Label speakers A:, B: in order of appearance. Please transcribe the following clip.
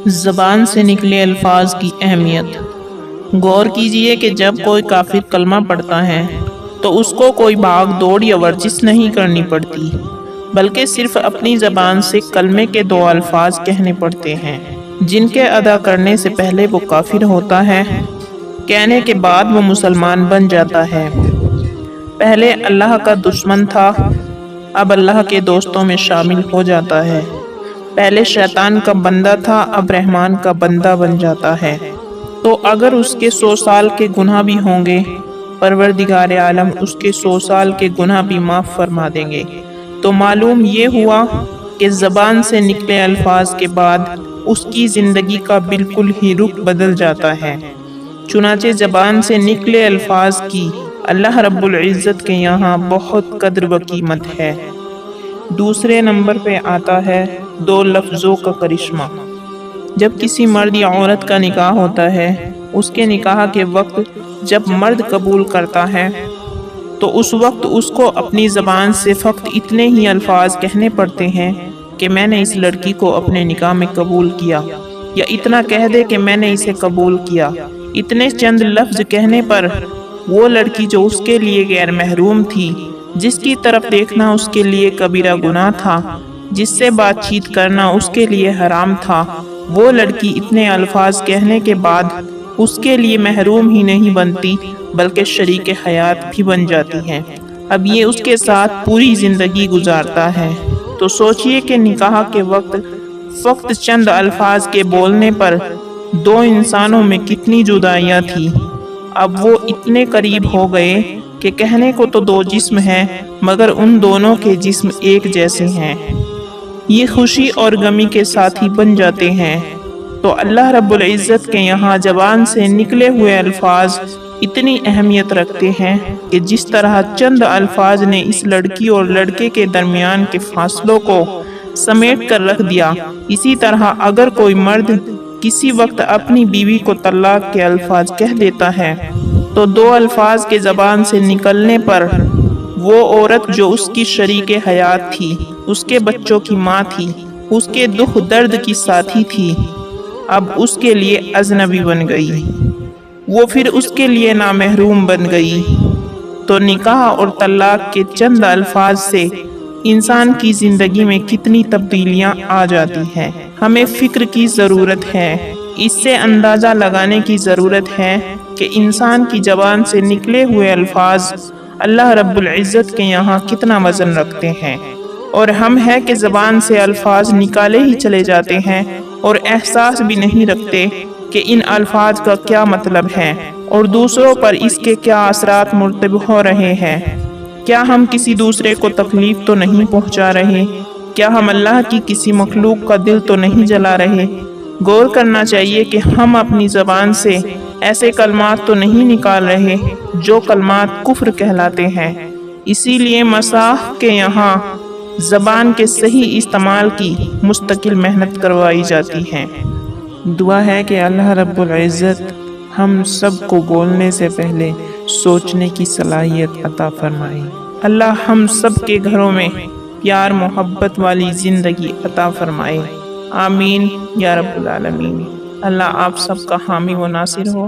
A: زبان سے نکلے الفاظ کی اہمیت۔ غور کیجئے کہ جب کوئی کافر کلمہ پڑھتا ہے تو اس کو کوئی بھاگ دوڑ یا ورزش نہیں کرنی پڑتی، بلکہ صرف اپنی زبان سے کلمے کے 2 الفاظ کہنے پڑتے ہیں جن کے ادا کرنے سے پہلے وہ کافر ہوتا ہے، کہنے کے بعد وہ مسلمان بن جاتا ہے۔ پہلے اللہ کا دشمن تھا، اب اللہ کے دوستوں میں شامل ہو جاتا ہے۔ پہلے شیطان کا بندہ تھا، اب رحمان کا بندہ بن جاتا ہے۔ تو اگر اس کے 100 سال کے گناہ بھی ہوں گے، پروردگار عالم اس کے 100 سال کے گناہ بھی معاف فرما دیں گے۔ تو معلوم یہ ہوا کہ زبان سے نکلے الفاظ کے بعد اس کی زندگی کا بالکل ہی رخ بدل جاتا ہے۔ چنانچہ زبان سے نکلے الفاظ کی اللہ رب العزت کے یہاں بہت قدر و قیمت ہے۔ دوسرے نمبر پہ آتا ہے 2 لفظوں کا کرشمہ۔ جب کسی مرد یا عورت کا نکاح ہوتا ہے، اس کے نکاح کے وقت جب مرد قبول کرتا ہے تو اس وقت اس کو اپنی زبان سے فقط اتنے ہی الفاظ کہنے پڑتے ہیں کہ میں نے اس لڑکی کو اپنے نکاح میں قبول کیا، یا اتنا کہہ دے کہ میں نے اسے قبول کیا۔ اتنے چند لفظ کہنے پر وہ لڑکی جو اس کے لیے غیر محروم تھی، جس کی طرف دیکھنا اس کے لیے کبیرہ گناہ تھا، جس سے بات چیت کرنا اس کے لیے حرام تھا، وہ لڑکی اتنے الفاظ کہنے کے بعد اس کے لیے محروم ہی نہیں بنتی بلکہ شریک حیات بھی بن جاتی ہے۔ اب یہ اس کے ساتھ پوری زندگی گزارتا ہے۔ تو سوچئے کہ نکاح کے وقت فقط چند الفاظ کے بولنے پر 2 انسانوں میں کتنی جدائیاں تھی۔ اب وہ اتنے قریب ہو گئے کہ کہنے کو تو 2 جسم ہیں مگر ان دونوں کے جسم ایک جیسے ہیں۔ یہ خوشی اور غمی کے ساتھی بن جاتے ہیں۔ تو اللہ رب العزت کے یہاں زبان سے نکلے ہوئے الفاظ اتنی اہمیت رکھتے ہیں کہ جس طرح چند الفاظ نے اس لڑکی اور لڑکے کے درمیان کے فاصلوں کو سمیٹ کر رکھ دیا، اسی طرح اگر کوئی مرد کسی وقت اپنی بیوی کو طلاق کے الفاظ کہہ دیتا ہے تو 2 الفاظ کے زبان سے نکلنے پر وہ عورت جو اس کی شریک حیات تھی، اس کے بچوں کی ماں تھی، اس کے دکھ درد کی ساتھی تھی، اب اس کے لیے اجنبی بن گئی، وہ پھر اس کے لیے نامحروم بن گئی۔ تو نکاح اور طلاق کے چند الفاظ سے انسان کی زندگی میں کتنی تبدیلیاں آ جاتی ہیں۔ ہمیں فکر کی ضرورت ہے، اس سے اندازہ لگانے کی ضرورت ہے کہ انسان کی زبان سے نکلے ہوئے الفاظ اللہ رب العزت کے یہاں کتنا وزن رکھتے ہیں، اور ہم ہے کہ زبان سے الفاظ نکالے ہی چلے جاتے ہیں اور احساس بھی نہیں رکھتے کہ ان الفاظ کا کیا مطلب ہے اور دوسروں پر اس کے کیا اثرات مرتب ہو رہے ہیں۔ کیا ہم کسی دوسرے کو تکلیف تو نہیں پہنچا رہے؟ کیا ہم اللہ کی کسی مخلوق کا دل تو نہیں جلا رہے؟ غور کرنا چاہیے کہ ہم اپنی زبان سے ایسے کلمات تو نہیں نکال رہے جو کلمات کفر کہلاتے ہیں۔ اسی لیے مصاح کے یہاں زبان کے صحیح استعمال کی مستقل محنت کروائی جاتی ہے۔ دعا ہے کہ اللہ رب العزت ہم سب کو بولنے سے پہلے سوچنے کی صلاحیت عطا فرمائے۔ اللہ ہم سب کے گھروں میں پیار محبت والی زندگی عطا فرمائے۔ آمین یا رب العالمین۔ اللہ آپ سب کا حامی و ناصر ہو۔